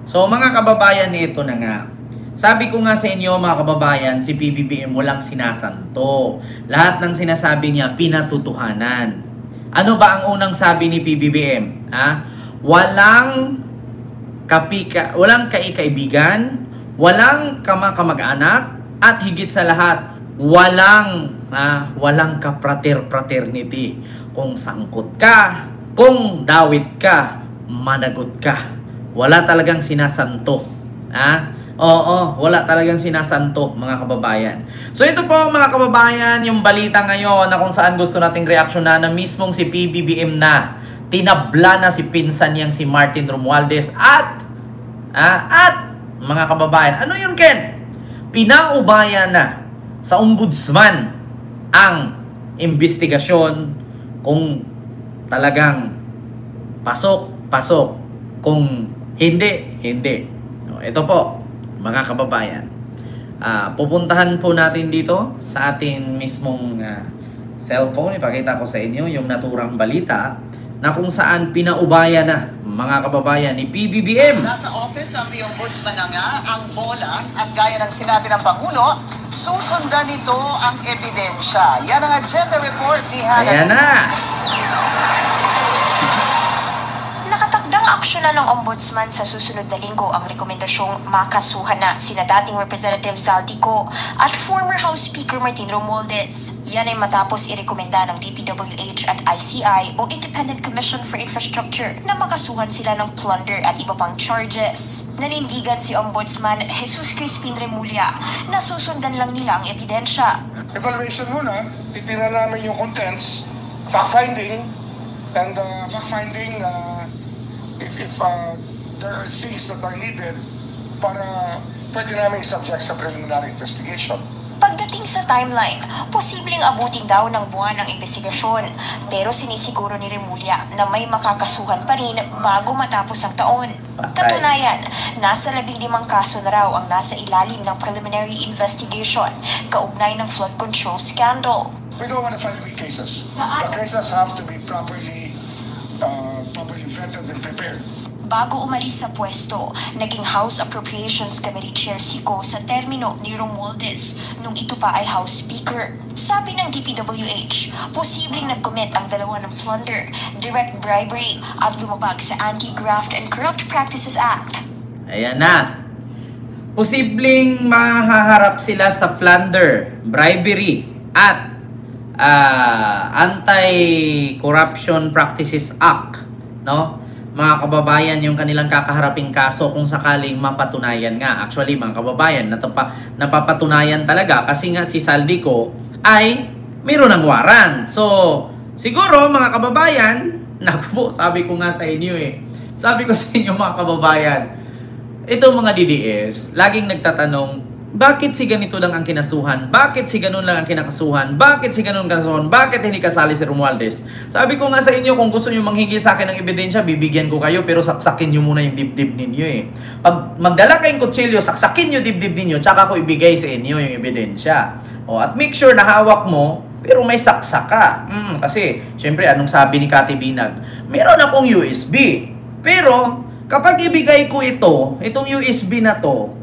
So mga kababayan, ito na nga. Sabi ko nga sa inyo mga kababayan, si PBBM walang sinasanto. Lahat ng sinasabi niya pinatutuhanan. Ano ba ang unang sabi ni PBBM? Walang kaikaibigan, walang kamag-anak, at higit sa lahat, walang kaprater-fraternity. Kung sangkot ka, kung dawit ka, managot ka. Wala talagang sinasanto. Oo, wala talagang sinasanto mga kababayan. So ito po mga kababayan, yung balita ngayon na kung saan gusto nating reaksyonan na mismong si PBBM na tinabla na si pinsan niyang si Martin Romualdez at mga kababayan, ano yun Ken? Pinaubaya na sa ombudsman ang investigasyon kung talagang pasok, kung hindi. Ito po mga kababayan, pupuntahan po natin dito sa ating mismong cellphone. Ipakita ko sa inyo yung naturang balita na kung saan pinaubaya na mga kababayan ni PBBM. Nasa office ang ombudsman na nga ang bola at gaya ng sinabi ng Pangulo, susundan nito ang ebidensya. Yan ang agenda report ni Hannah. Ayan na. Nakatakdang aksyonan ng ombudsman sa susunod na linggo ang rekomendasyong makasuhan na sina dating Representative Zaldico at former House Speaker Martin Romualdez. Yan ay matapos irekomenda ng DPWH at ICI o Independent Commission for Infrastructure na makasuhan sila ng plunder at iba pang charges. Nanindigan si Ombudsman Jesus Crispin Remulla na susundan lang nila ang ebidensya. Evaluation muna, titira namin yung contents, fact-finding, and fact-finding if there are things that are needed para pwede namin i-subject sa preliminary investigation. Pagdating sa timeline, posibleng abutin daw ng buwan ang investigasyon, pero sinisiguro ni Remulla na may makakasuhan pa rin bago matapos ang taon. Katunayan, nasa 15 kaso na raw ang nasa ilalim ng preliminary investigation kaugnay ng flood control scandal. We don't want to file weak cases. The cases have to be properly vetted and prepared. Bago umalis sa pwesto, naging House Appropriations Committee Chair si Go sa termino ni Romualdez nung ito pa ay House Speaker. Sabi ng DPWH, posibleng nag-commit ang dalawa ng plunder, direct bribery at lumabag sa Anti-Graft and Corrupt Practices Act. Ayan na. Posibleng mahaharap sila sa plunder, bribery at Anti-Corruption Practices Act, no? Mga kababayan, yung kanilang kakaharaping kaso kung sakaling mapatunayan nga. Actually, mga kababayan, napapatunayan talaga kasi nga si Zaldico ay mayroon ng warrant. So, siguro mga kababayan, naku po, sabi ko nga sa inyo sabi ko sa inyo mga kababayan, itong mga DDS, laging nagtatanong, bakit si ganito lang ang kinasuhan? Bakit si ganun lang ang kinakasuhan? Bakit si ganun kasuhan? Bakit hindi kasali si Romualdez? Sabi ko nga sa inyo, kung gusto nyo manghingi sa akin ng ebidensya, bibigyan ko kayo, pero saksakin nyo muna yung dibdib ninyo Pag magdala kayong kutsilyo, saksakin nyo dibdib ninyo, tsaka ko ibigay sa inyo yung ebidensya. At make sure na hawak mo, pero may saksak ka. Kasi, syempre, anong sabi ni Kati Binag? Meron akong USB. Pero, kapag ibigay ko itong USB na to,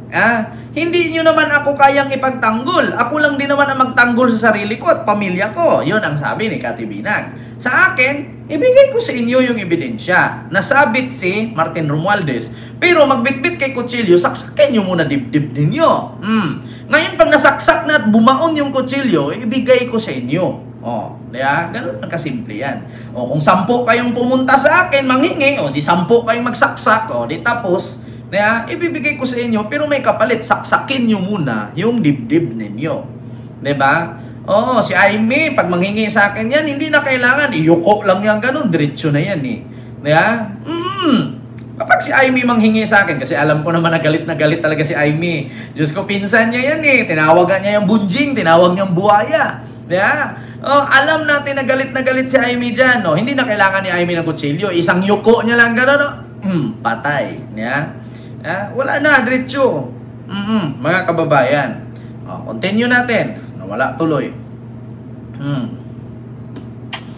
hindi nyo naman ako kayang ipagtanggol. Ako lang din naman ang magtanggol sa sarili ko at pamilya ko. Yun ang sabi ni Kati Binag. Sa akin, ibigay ko sa inyo yung ebidensya. Nasabit si Martin Romualdez. Pero magbitbit kay kutsilyo, saksakin nyo muna dibdib ninyo. Ngayon, pag nasaksak na at bumaon yung kutsilyo, ibigay ko sa inyo. Ganun ang kasimple yan. Kung 10 kayong pumunta sa akin, manghingi, di 10 kayong magsaksak, di tapos, ibibigay ko sa inyo, pero may kapalit, saksakin nyo muna yung dibdib ninyo. Diba? Si Aimee, pag manghingi sa akin yan, hindi na kailangan, iyuko lang yan ganun, diretso na yan Diba? Kapag si Aimee manghingi sa akin, kasi alam ko naman na galit talaga si Aimee. Diyos ko, pinsan niya yan tinawagan niya yung bunjing, tinawag niyang buhaya. Diba? Alam natin na galit si Aimee dyan. Hindi na kailangan ni Aimee ng kutsilyo, isang yuko niya lang ganun. Patay. Wala na, diretso. Mga kababayan. Continue natin. Nawala tuloy.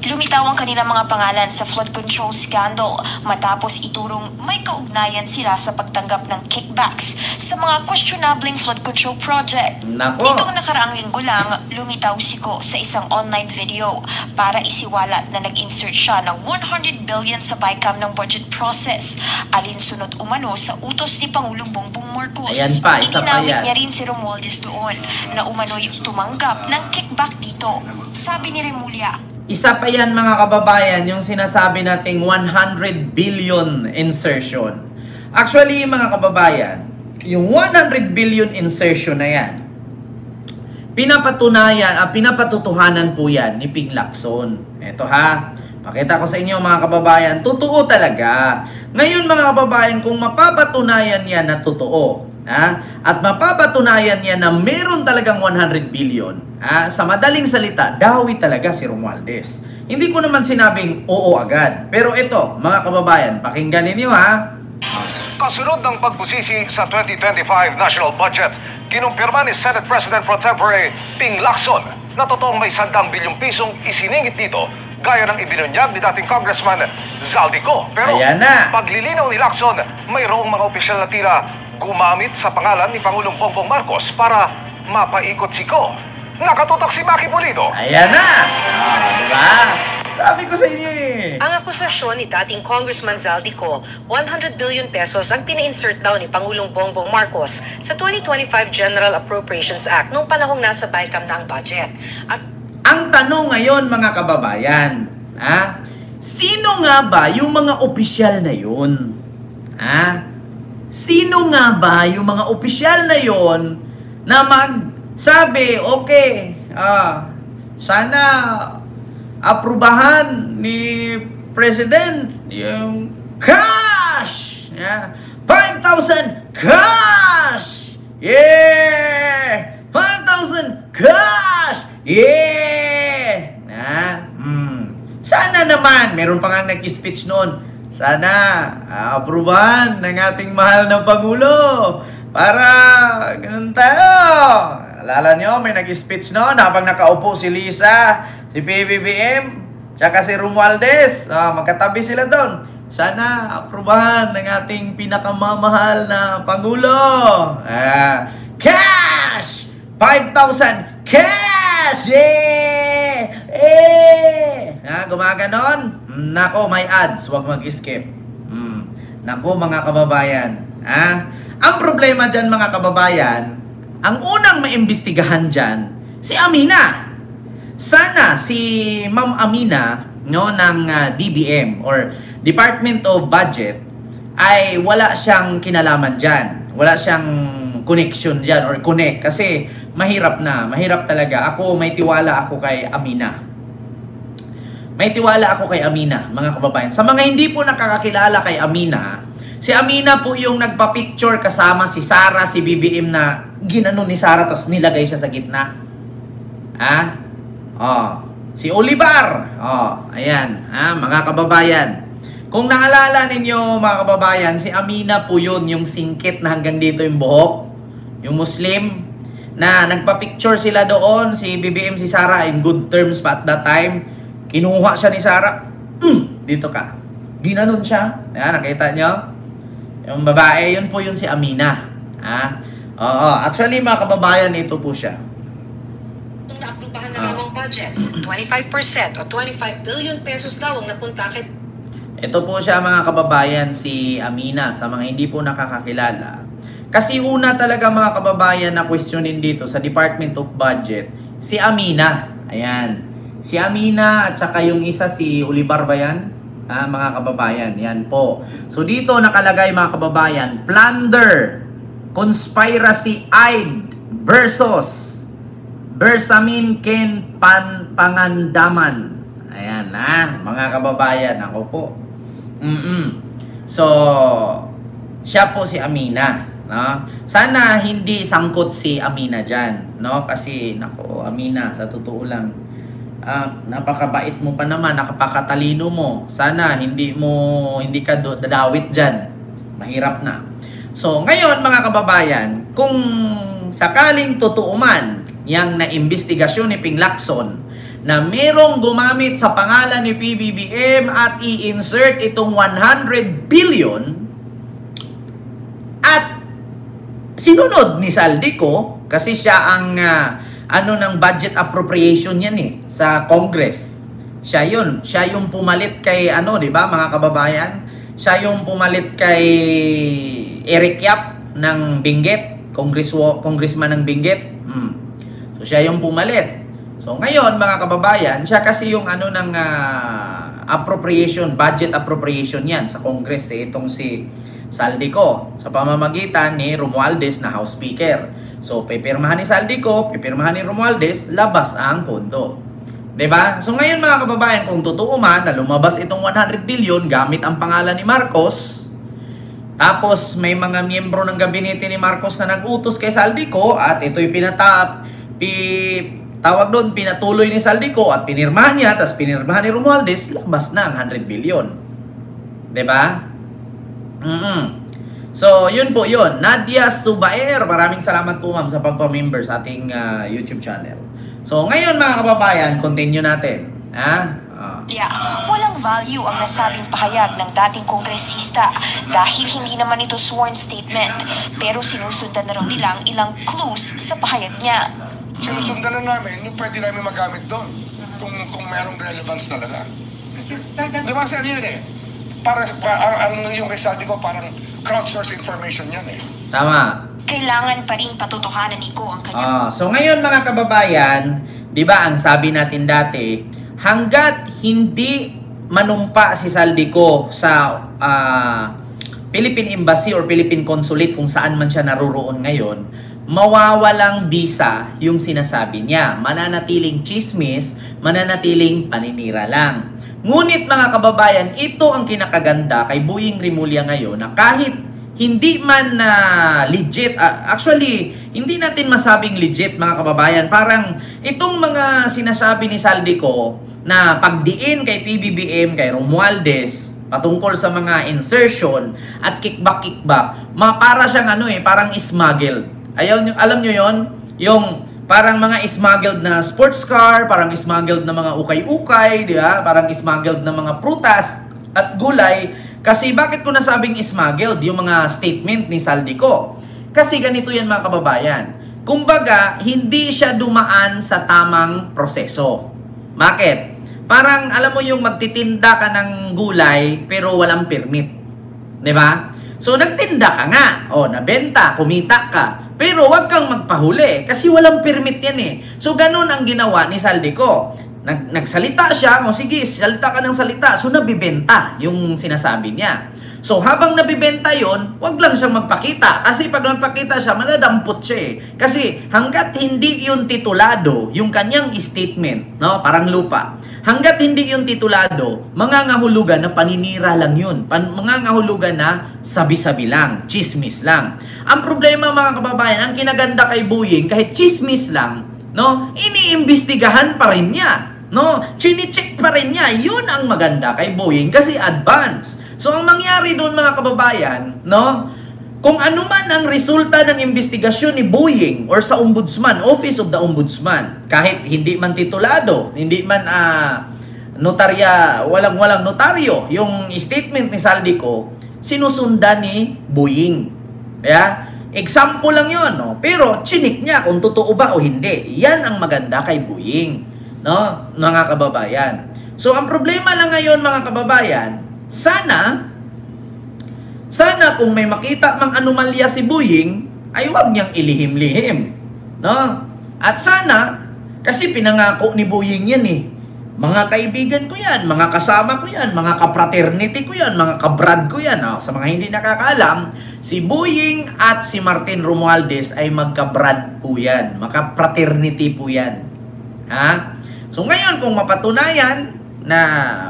Lumitaw ang kanilang mga pangalan sa flood control scandal matapos iturong may kaugnayan sila sa pagtanggap ng kickbacks sa mga questionableng flood control project. Nako. Nitong nakaraang linggo lang, lumitaw si Ko sa isang online video para isiwalat na nag-insert siya ng 100 billion sa BICAM ng budget process, alinsunod umano sa utos ni Pangulong Bongbong Marcos. Ayan pa, isa pa Iginamit yan. niya rin si Romualdez doon na umano'y tumanggap ng kickback dito. Sabi ni Remulla, Isa pa yan mga kababayan, yung sinasabi nating 100 billion insertion. Actually mga kababayan, yung 100 billion insertion na yan, pinapatutuhanan po yan ni Ping Lacson. Eto ha, pakita ko sa inyo mga kababayan, totoo talaga. Ngayon mga kababayan, kung mapapatunayan yan na totoo, at mapapatunayan yan na meron talagang 100 billion, sa madaling salita, dawi talaga si Romualdez. Hindi ko naman sinabing oo agad. Pero ito, mga kababayan, pakinggan ninyo ha. Kasunod ng pagbusisi sa 2025 national budget, kinumpirma ni Senate President Pro Tempore Ping Lacson na totoong may 100 bilyong pisong isiningit dito gaya ng ibinunyag ni dating Congressman Zaldico. Pero Ayan na. paglilinaw ni Lacson, mayroong mga opisyal na tila gumamit sa pangalan ni Pangulong Bongbong Marcos para mapaikot si Ko. Nakatutok si Maki Pulido. Ayan na. Diba? Sabi ko sa inyo eh. Ang akusasyon ni dating Congressman Zaldico, 100 billion pesos ang pina-insert daw ni Pangulong Bongbong Marcos sa 2025 General Appropriations Act nung panahong nasa BICAM na ang budget. At Ang tanong ngayon mga kababayan, sino nga ba yung mga opisyal na yun? Sino nga ba yung mga opisyal na yun na magsabi, okay, sana aprubahan ni President yung cash! 5,000 cash! Yeah! 5,000 cash! Yeah! Sana naman, meron pa nga nag-speech noon, sana aprubahan ng ating mahal na Pangulo para ganun tayo. Alala nyo, may nag-speech noon habang nakaupo si Lisa, si PBBM, tsaka si Romualdez. Magkatabi sila doon. Sana aprubahan ng ating pinakamamahal na Pangulo. Cash! 5,000 cash! Yeah! Gumaganon? Nako, may ads. Huwag mag-skip. Nako, mga kababayan. Ang problema dyan, mga kababayan, ang unang maimbestigahan dyan, si Amina. Sana si Ma'am Amina, no, ng DBM or Department of Budget ay wala siyang kinalaman dyan. Wala siyang connection dyan or connect. Kasi mahirap na. Mahirap talaga. May tiwala ako kay Amina. May tiwala ako kay Amina, mga kababayan. Sa mga hindi po nakakakilala kay Amina, si Amina po yung nagpa-picture kasama si Sara, si BBM na ginanon ni Sara tapos nilagay siya sa gitna. Si Olivar. Ayan, mga kababayan. Kung naalala ninyo, mga kababayan, si Amina po yun, yung singkit na hanggang dito yung buhok, yung Muslim, na nagpa-picture sila doon, si BBM, si Sara, in good terms pa at that time. Kinuha siya ni Sara. Dito ka. Ginanon siya. Ayan, nakita nyo? Yung babae, yun po yun si Amina. Actually, mga kababayan, ito po siya. nung naaprubahan na lamang budget, 25% o 25 billion pesos daw ang napunta kay Ito po siya mga kababayan, si Amina, sa mga hindi po nakakakilala. Kasi una talaga mga kababayan na questionin dito sa Department of Budget, si Amina. Ayan. Si Amina at saka yung isa si Olivar ba yan? Mga kababayan, yan po. So dito nakalagay mga kababayan, plunder, conspiracy aid versus Bersamin Ken Pangandaman. Ayan mga kababayan, ako po. So, siya po si Amina. No? Sana hindi sangkot si Amina dyan. No? Kasi, nako, Amina, sa totoo lang, napakabait mo pa naman, nakapakatalino mo. Sana hindi ka dadawit dyan. Mahirap na. So, ngayon mga kababayan, kung sakaling totoo man yang na-investigasyon ni Ping Lacson na merong gumamit sa pangalan ni PBBM at i-insert itong 100 billion at sinunod ni Saldico kasi siya ang ng budget appropriation yan sa Congress. Siya yung pumalit kay di ba mga kababayan? Siya yung pumalit kay Eric Yap ng Benguet, congressman ng Benguet. So siya yung pumalit. So ngayon mga kababayan, siya kasi yung ng appropriation, budget appropriation yan sa Congress itong si Saldico sa pamamagitan ni Romualdez na House Speaker. So pipirmahan ni Saldico, pipirmahan ni Romualdez, labas ang pondo. 'Di ba? So ngayon mga kababayan, kung totoo man na lumabas itong 100 billion gamit ang pangalan ni Marcos, tapos may mga miyembro ng gabinete ni Marcos na nag-utos kay Saldico at ito'y pinatuloy ni Saldico at pinirmahan niya, tapos pinirmahan ni Romualdez, labas na ang 100 billion. 'Di ba? So, yun po yun. Nadia Subaer, maraming salamat po ma'am sa pagpa-member sa ating YouTube channel. So, ngayon mga kababayan, continue natin. Walang value ang nasabing pahayag ng dating kongresista dahil hindi naman ito sworn statement. Pero sinusundan na raw nila ang ilang clues sa pahayag niya. Sinusundan na namin yung pwede namin magamit doon kung mayroong relevance talaga. Di ba sir yun yung kay Saldico parang crowdsource information yan Tama. Kailangan pa rin patotohanan ni Ko ang kanyang... So ngayon mga kababayan, di ba ang sabi natin dati, hanggat hindi manumpa si Saldico sa Philippine Embassy or Philippine Consulate kung saan man siya naroroon ngayon, mawawalang bisa yung sinasabi niya. Mananatiling chismis, mananatiling paninira lang. Ngunit mga kababayan, ito ang kinakaganda kay Boying Rimulya ngayon na kahit hindi man legit, actually, hindi natin masabing legit mga kababayan. Parang itong mga sinasabi ni Saldico na pagdiin kay PBBM, kay Romualdez, patungkol sa mga insertion at kickback, para siyang parang smuggled. Alam nyo yon? Yung parang mga smuggled na sports car, parang smuggled na mga ukay-ukay, di ba? Parang smuggled na mga prutas at gulay. Kasi bakit ko nasabing smuggled yung mga statement ni Saldico? Kasi ganito yan mga kababayan. Kumbaga, hindi siya dumaan sa tamang proseso. Bakit? Parang alam mo yung magtitinda ka ng gulay pero walang permit. Di ba? So nagtinda ka nga, nabenta, kumita ka. Pero wag kang magpahuli kasi walang permit yan So ganun ang ginawa ni Saldico. Nagsalita siya, sige, salita ka ng salita. So nabibenta yung sinasabi niya. So habang nabibenta yon, wag lang siyang magpakita. Kasi pag magpakita siya, manadampot siya Kasi hanggat hindi yung titulado, yung kanyang statement, parang lupa. Hanggat hindi yung titulado, mangangahulugan na paninira lang yun. Mangangahulugan na sabi-sabi lang, chismis lang. Ang problema mga kababayan, ang kinaganda kay Boying, kahit chismis lang, iniimbestigahan pa rin niya. Chine-check pa rin niya. Yun ang maganda kay Boying kasi advance. So ang mangyari doon mga kababayan, kung ano man ang resulta ng investigasyon ni Boying or sa Ombudsman, Office of the Ombudsman, kahit hindi man titulado, hindi man walang notaryo, yung statement ni Saldico, sinusundan ni Boying. Example lang yun, pero chinik niya kung totoo ba o hindi. Yan ang maganda kay Boying, mga kababayan. So ang problema lang ngayon mga kababayan, sana kung may makita mang anomalya si Boying, ay huwag niyang ilihim-lihim. At sana, kasi pinangako ni Boying yan Mga kaibigan ko yan, mga kasama ko yan, mga kapraternity ko yan, mga kabrad ko yan. Sa mga hindi nakakaalam, si Boying at si Martin Romualdez ay magkabrad po yan. Magkapraternity po yan. So ngayon, kung mapatunayan na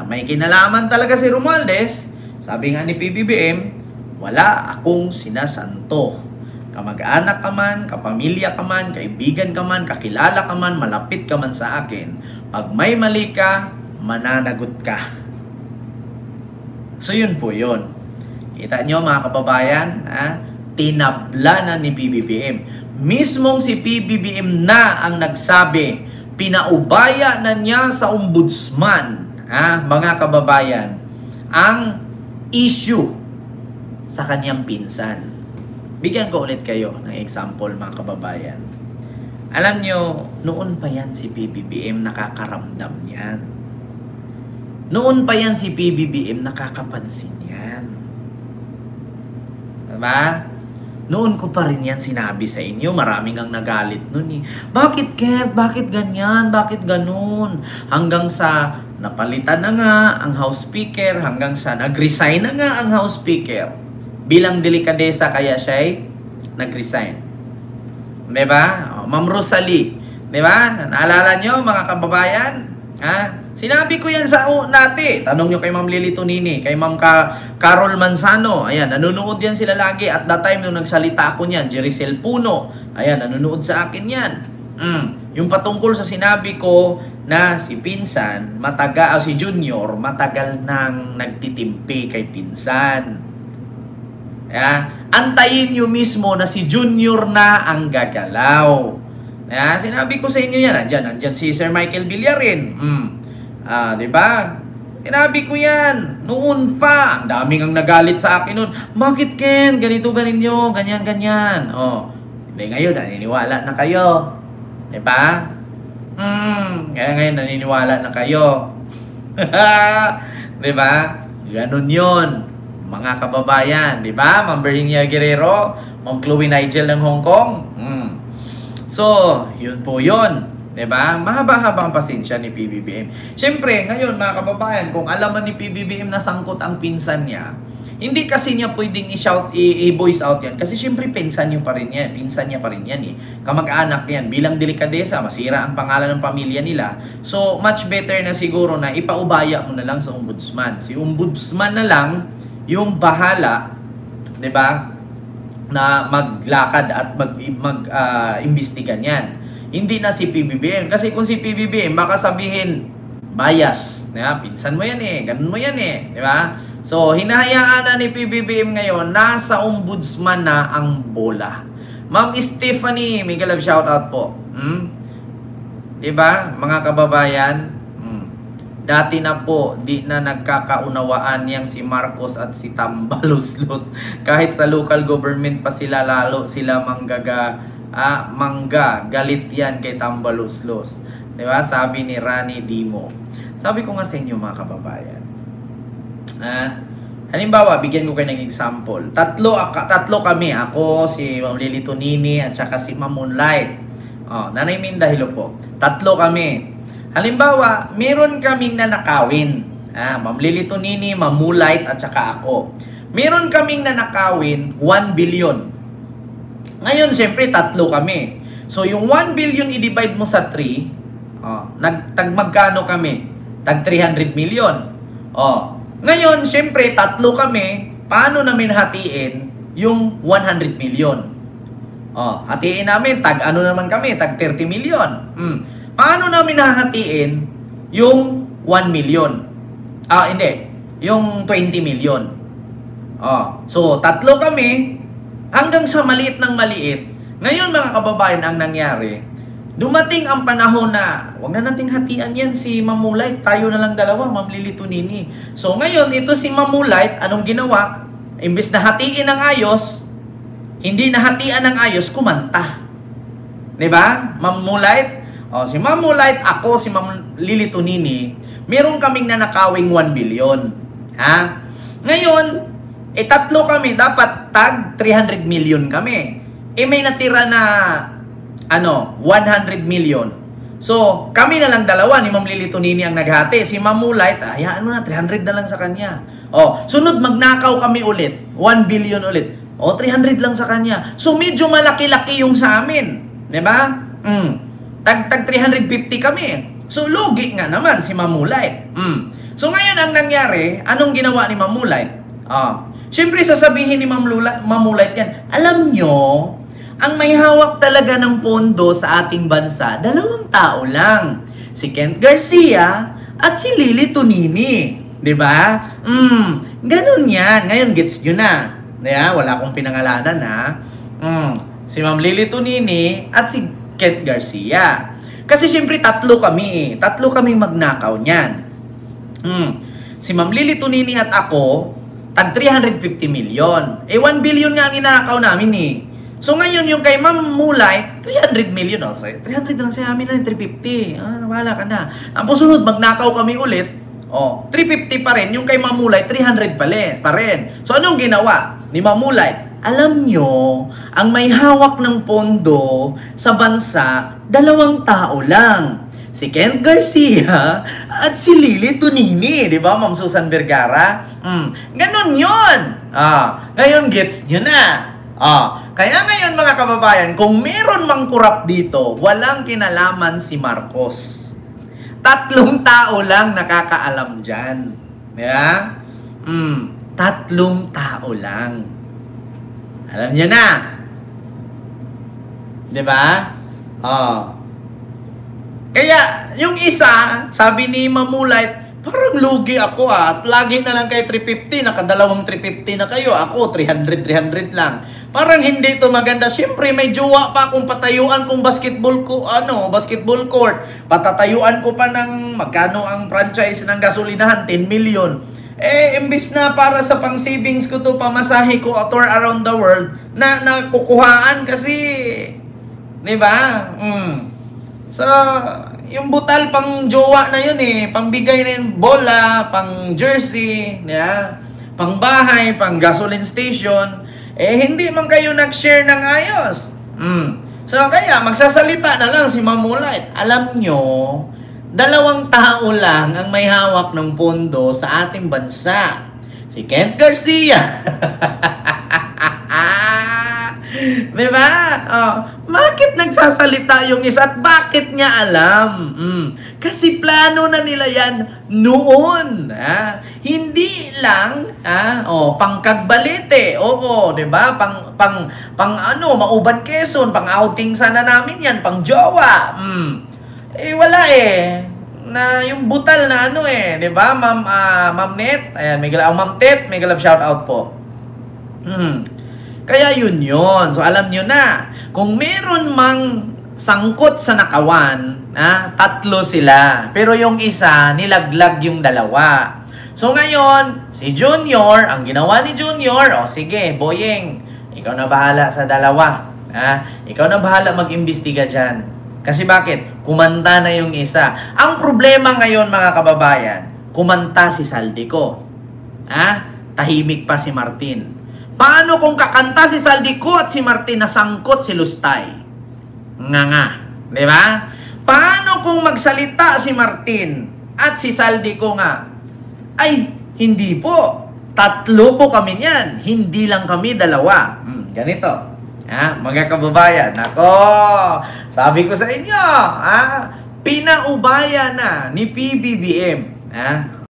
may kinalaman talaga si Romualdez, sabi nga ni PBBM, wala akong sinasanto. Kamag-anak ka man, kapamilya ka man, kaibigan ka man, kakilala ka man, malapit ka man sa akin. Pag may mali ka, mananagot ka. So yun po yun. Kita nyo mga kababayan, tinabla na ni PBBM. Mismong si PBBM na ang nagsabi, Pinaubaya na niya sa ombudsman, mga kababayan, ang issue sa kanyang pinsan. Bigyan ko ulit kayo ng example, mga kababayan. Alam nyo, noon pa yan si PBBM nakakaramdam yan. Noon pa yan si PBBM nakakapansin yan. Diba? Noon ko pa rin yan sinabi sa inyo. Maraming ang nagalit nun eh. Bakit Kev? Bakit ganyan? Bakit ganun? Hanggang sa napalitan na nga ang House Speaker. Hanggang sa nag-resign na nga ang House Speaker. Bilang delikadesa kaya siya ay nag-resign. Diba? Ma'am Rosalie. Diba? Naalala nyo mga kababayan? Sinabi ko yan sa nati. Tanong nyo kay Ma'am Lily Tonini, kay Ma'am Carol Manzano. Ayan, nanonood yan sila lagi. At that time nung nagsalita ako niyan, Jericel Puno. Ayan, nanonood sa akin yan. Yung patungkol sa sinabi ko na si Pinsan, si Junior, matagal nang nagtitimpi kay Pinsan. Antayin nyo mismo na si Junior na ang gagalaw. Sinabi ko sa inyo yan. Nandyan si Sir Michael Villarin. Diba? Sinabi ko yan. Noon pa. Ang daming ang nagalit sa akin noon. Bakit Ken? Ganito ganinyo. Ganyan. Hindi, ngayon naniniwala na kayo. Diba? Kaya ngayon naniniwala na kayo. Diba? Ganon yun. Mga kababayan. Diba? Ma'am Bernicia Guerrero. Ma'am Chloe Nigel ng Hong Kong. So, yun po yun. Diba? Mahaba-haba ang pasensya ni PBBM. Siyempre, ngayon mga kababayan, kung alaman ni PBBM na sangkot ang pinsan niya, hindi kasi niya pwedeng i-voice out yan. Kasi siyempre, pinsan niya pa rin yan. Pinsan niya pa rin yan eh. Kamag-anak yan. Bilang delikadesa, masira ang pangalan ng pamilya nila. So, much better na siguro na ipaubaya mo na lang sa ombudsman. Si ombudsman na lang yung bahala, diba? Na maglakad at mag-imbestigan yan. Hindi na si PBBM. Kasi kung si PBBM, baka sabihin, bias. Pinsan mo yan eh. Ganun mo yan eh. Diba? So, hinahayaan na ni PBBM ngayon, nasa ombudsman na ang bola. Ma'am Stephanie, mega love shoutout po. Diba? Mga kababayan, dati na po, di na nagkakaunawaan yang si Marcos at si Tambaluslos. Kahit sa local government pa sila, lalo sila mangga, galit yan kay Tambaluslos. Diba? Sabi ni Rani Dimo. Sabi ko nga sa inyo mga kababayan. Halimbawa, bigyan ko kayo ng example. Tatlo kami. Ako, si Ma'am Lily Tonini, at saka si Ma'am Moonlight. Nanay Minda, hello po. Tatlo kami. Halimbawa, meron kaming nanakawin. Ma'am Lily Tonini, Ma'am Moonlight, at saka ako. Meron kaming nanakawin, 1 billion. Ngayon, siyempre, tatlo kami. So, yung 1 billion i-divide mo sa 3, magkano kami? Tag 300 million. Ngayon, siyempre, tatlo kami. Paano namin hatiin yung 100 million? Hatiin namin, tag ano naman kami? Tag 30 million. Paano namin hahatiin yung 1 million? Hindi. Yung 20 million. So, tatlo kami. Hanggang sa maliit ng maliit. Ngayon mga kababayan, ang nangyari, dumating ang panahon na, wag na nating hatian yan si Ma'am Moonlight, tayo na lang dalawa, Ma'am Lily Tonini. So ngayon, ito si Ma'am Moonlight, anong ginawa? Imbes na hatiin ng ayos, hindi na hatian ng ayos, kumanta. Diba? Ma'am Moonlight? Si Ma'am Moonlight, ako, si Ma'am Lily Tonini, meron kaming nanakawing 1 billion. Ngayon, tatlo kami, dapat tag 300 million kami. May natira na 100 million. So, kami na lang dalawa ni Ma'am Lily Tonini ang naghati. Si Ma'am Moonlight, hayaan mo na, 300 na lang sa kanya. Sunod, magnakaw kami ulit. 1 billion ulit. 300 lang sa kanya. So, medyo malaki-laki yung sa amin. Diba? Tag 350 kami. So, logi nga naman si Ma'am Moonlight. So, ngayon ang nangyari, anong ginawa ni Ma'am Moonlight? Siyempre, sasabihin ni Ma'am Moonlight yan, alam nyo, ang may hawak talaga ng pondo sa ating bansa, 2 tao lang. Si Kent Garcia at si Lily Tonini. Diba? Ganun yan. Ngayon, gets nyo na. Wala akong pinangalanan, ha? Si Ma'am Lily Tonini at si Kent Garcia. Kasi siyempre tatlo kami eh. Tatlo kaming magnakaw niyan. Si Ma'am Lily Tonini at ako, tag 350 million. 1 billion nga ang ninakaw namin eh. So ngayon yung kay Ma'am Mulay, 300 million. 300 lang sa amin na 350. Wala ka na. Ang sunod, magnakaw kami ulit. 350 pa rin. Yung kay Ma'am Mulay, 300 pa rin. So anong ginawa ni Ma'am Mulay? Alam nyo, ang may hawak ng pondo sa bansa, 2 tao lang. Si Kent Garcia at si Lily Tonini, di ba, Ma'am Susan Vergara? Ganon yun. Ngayon gets nyo na. Kaya ngayon mga kababayan, kung meron mang kurap dito, walang kinalaman si Marcos. 3 tao lang nakakaalam dyan. Yeah? 3 tao lang. Alam nyo na. Di ba? Kaya, yung isa, sabi ni Mamulay, parang lugi ako at lagi na lang kayo 350, nakadalawang 350 na kayo. Ako, 300 lang. Parang hindi ito maganda. Siyempre, may jowa pa akong patayuan kong basketball court. Patatayuan ko pa ng magkano ang franchise ng gasolinahan, 10 million. Imbis na para sa pang-savings ko to, pamasahe ko tour around the world, na nakukuhaan kasi, di ba? So, yung butal pang jowa na yun eh, pangbigay na yung bola, pang jersey, yeah, pang bahay, pang gasoline station, hindi man kayo nag-share ng ayos. So, kaya magsasalita na lang si Mamulay. Alam nyo, 2 tao lang ang may hawak ng pondo sa ating bansa. Si Kent Garcia. Diba? Bakit nagsasalita yung isa at bakit niya alam? Kasi plano na nila yan noon. Hindi lang pangkagbalite. Diba? Pang Mauban Quezon, pang outing sana namin yan, pang jowa. Wala eh. Na yung butal na diba? Ma'am Net, ayan, Ma'am Tet, may galap shout out po. Kaya yun. So alam nyo na, kung meron mang sangkot sa nakawan, 3 sila. Pero yung isa, nilaglag yung 2. So ngayon, si Junior, ang ginawa ni Junior, sige, Boyeng, ikaw na bahala sa 2. Ikaw na bahala mag-imbestiga dyan. Kasi bakit? Kumanta na yung isa. Ang problema ngayon mga kababayan, kumanta si Saldico. Tahimik pa si Martin. Paano kung kakanta si Saldico at si Martin nasangkot si Lustay? Nga. Di ba? Paano kung magsalita si Martin at si Saldico nga? Ay, hindi po. 3 po kami niyan. Hindi lang kami 2. Ganito. Mga kababayan. Ako, sabi ko sa inyo, pinaubaya na ni PBBM.